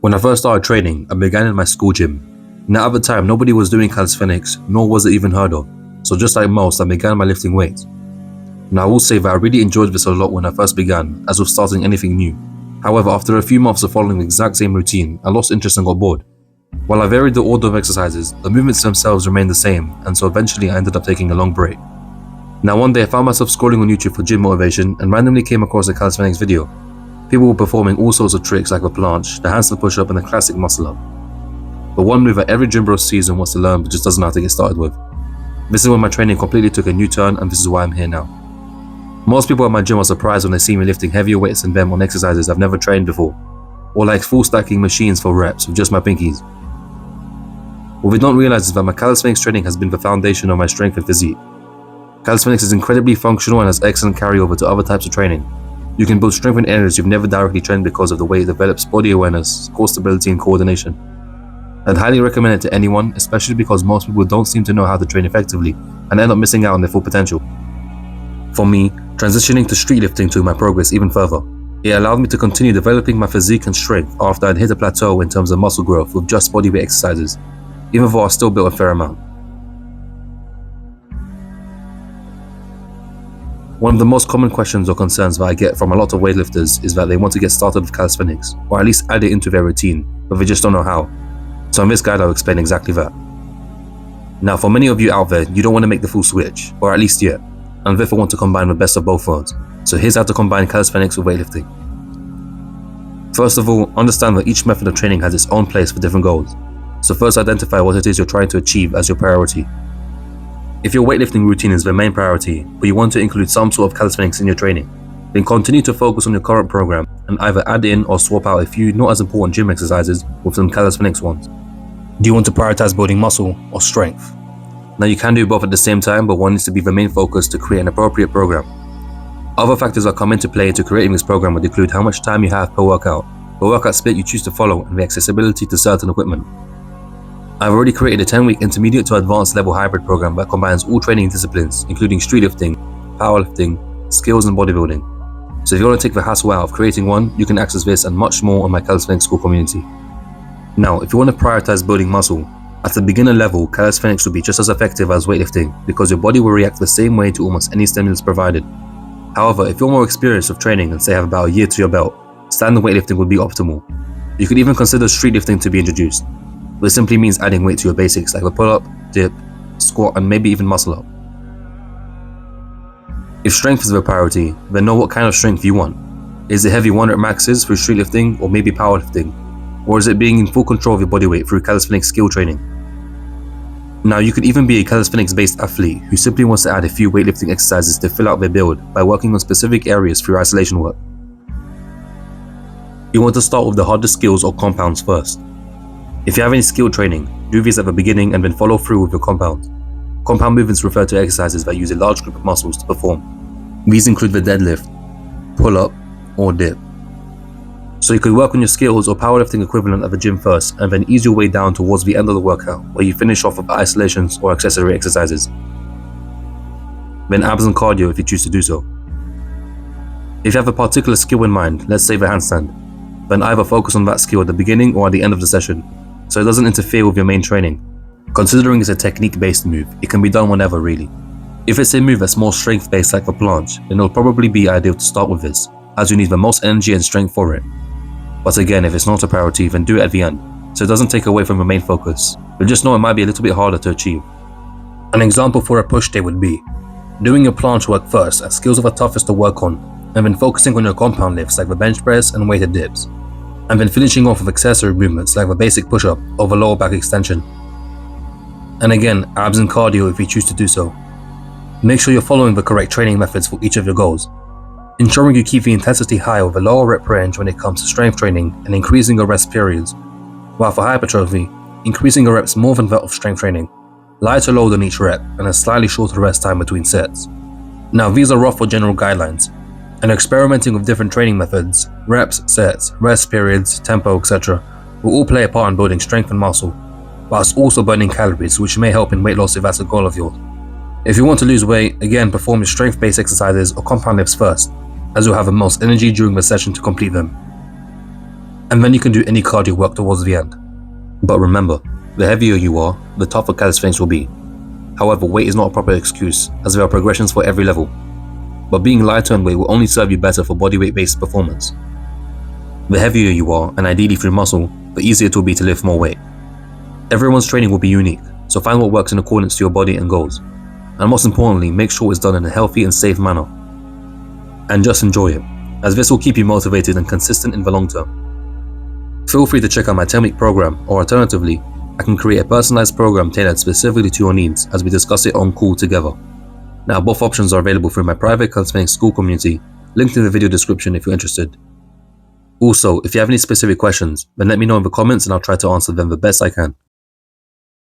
When I first started training, I began in my school gym. Now at the time, nobody was doing calisthenics, nor was it even heard of. So just like most, I began by lifting weights. Now I will say that I really enjoyed this a lot when I first began, as with starting anything new. However, after a few months of following the exact same routine, I lost interest and got bored. While I varied the order of exercises, the movements themselves remained the same, and so eventually I ended up taking a long break. Now one day I found myself scrolling on YouTube for gym motivation and randomly came across a calisthenics video. People were performing all sorts of tricks like the planche, the handstand push-up and the classic muscle-up. But one move that every gym bro sees and wants to learn but just doesn't know how to get started with. This is when my training completely took a new turn, and this is why I'm here now. Most people at my gym are surprised when they see me lifting heavier weights than them on exercises I've never trained before, or like full stacking machines for reps with just my pinkies. What they don't realize is that my calisthenics training has been the foundation of my strength and physique. Calisthenics is incredibly functional and has excellent carryover to other types of training. You can build strength in areas you've never directly trained because of the way it develops body awareness, core stability and coordination. I'd highly recommend it to anyone, especially because most people don't seem to know how to train effectively and end up missing out on their full potential. For me, transitioning to street lifting took my progress even further. It allowed me to continue developing my physique and strength after I'd hit a plateau in terms of muscle growth with just bodyweight exercises, even though I still built a fair amount. One of the most common questions or concerns that I get from a lot of weightlifters is that they want to get started with calisthenics, or at least add it into their routine, but they just don't know how. So in this guide I'll explain exactly that. Now for many of you out there, you don't want to make the full switch, or at least yet, and therefore want to combine the best of both worlds. So here's how to combine calisthenics with weightlifting. First of all, understand that each method of training has its own place for different goals. So first identify what it is you're trying to achieve as your priority. If your weightlifting routine is the main priority, but you want to include some sort of calisthenics in your training, then continue to focus on your current program and either add in or swap out a few not as important gym exercises with some calisthenics ones. Do you want to prioritize building muscle or strength? Now you can do both at the same time, but one needs to be the main focus to create an appropriate program. Other factors that come into play into creating this program would include how much time you have per workout, the workout split you choose to follow, and the accessibility to certain equipment. I've already created a 10-week intermediate to advanced level hybrid program that combines all training disciplines, including street lifting, powerlifting, skills and bodybuilding. So if you want to take the hassle out of creating one, you can access this and much more on my Calisthenics School community. Now, if you want to prioritize building muscle, at the beginner level, calisthenics will be just as effective as weightlifting because your body will react the same way to almost any stimulus provided. However, if you're more experienced with training and say have about a year to your belt, standard weightlifting would be optimal. You could even consider street lifting to be introduced. This simply means adding weight to your basics like a pull-up, dip, squat and maybe even muscle-up. If strength is the priority, then know what kind of strength you want. Is it heavy 1 rep maxes through street lifting or maybe powerlifting? Or is it being in full control of your body weight through calisthenics skill training? Now you could even be a calisthenics based athlete who simply wants to add a few weightlifting exercises to fill out their build by working on specific areas through isolation work. You want to start with the hardest skills or compounds first. If you have any skill training, do these at the beginning and then follow through with your compounds. Compound movements refer to exercises that use a large group of muscles to perform. These include the deadlift, pull-up, or dip. So you could work on your skills or powerlifting equivalent at the gym first and then ease your way down towards the end of the workout where you finish off with isolations or accessory exercises. Then abs and cardio if you choose to do so. If you have a particular skill in mind, let's say the handstand, then either focus on that skill at the beginning or at the end of the session, so it doesn't interfere with your main training. Considering it's a technique-based move, it can be done whenever really. If it's a move that's more strength-based like the planche, then it'll probably be ideal to start with this, as you need the most energy and strength for it. But again, if it's not a priority, then do it at the end, so it doesn't take away from the main focus, but just know it might be a little bit harder to achieve. An example for a push day would be doing your planche work first as skills are the toughest to work on, and then focusing on your compound lifts like the bench press and weighted dips, and then finishing off with accessory movements like the basic push-up or the lower back extension. And again, abs and cardio if you choose to do so. Make sure you're following the correct training methods for each of your goals, ensuring you keep the intensity high with a lower rep range when it comes to strength training and increasing your rest periods, while for hypertrophy, increasing your reps more than that of strength training, lighter load on each rep and a slightly shorter rest time between sets. Now these are rough or general guidelines, and experimenting with different training methods, reps, sets, rest periods, tempo, etc. will all play a part in building strength and muscle, whilst also burning calories, which may help in weight loss if that's a goal of yours. If you want to lose weight, again perform your strength-based exercises or compound lifts first, as you'll have the most energy during the session to complete them. and then you can do any cardio work towards the end. But remember, the heavier you are, the tougher calisthenics will be. However, weight is not a proper excuse, as there are progressions for every level. But being lighter in weight will only serve you better for bodyweight-based performance. The heavier you are, and ideally through muscle, the easier it will be to lift more weight. Everyone's training will be unique, so find what works in accordance to your body and goals. And most importantly, make sure it's done in a healthy and safe manner. And just enjoy it, as this will keep you motivated and consistent in the long term. Feel free to check out my 10-week program, or alternatively, I can create a personalized program tailored specifically to your needs as we discuss it on call together. Now, both options are available through my private Calisthenics Skool community, linked in the video description if you're interested. Also, if you have any specific questions, then let me know in the comments and I'll try to answer them the best I can.